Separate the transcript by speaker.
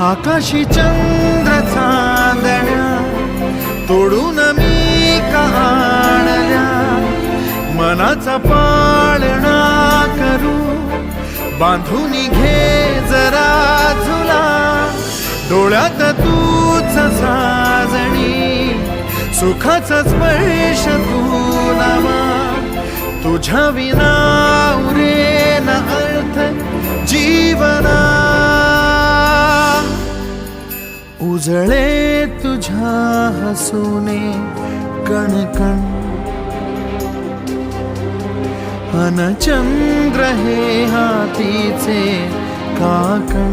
Speaker 1: आकाशी चंद्र चांदण्या तोडून मी का आणल्या, मनाचा पाळणा करू बांधून घे जरा झुला, डोळ्यात तूच साजणी सुखाचा स्पर्श तू नामा, तुझ्या विना उरेन अर्थ जीवना, उजळे तुझ्या हसूने कणकण, अन चंद्र हे हातीचे काकण,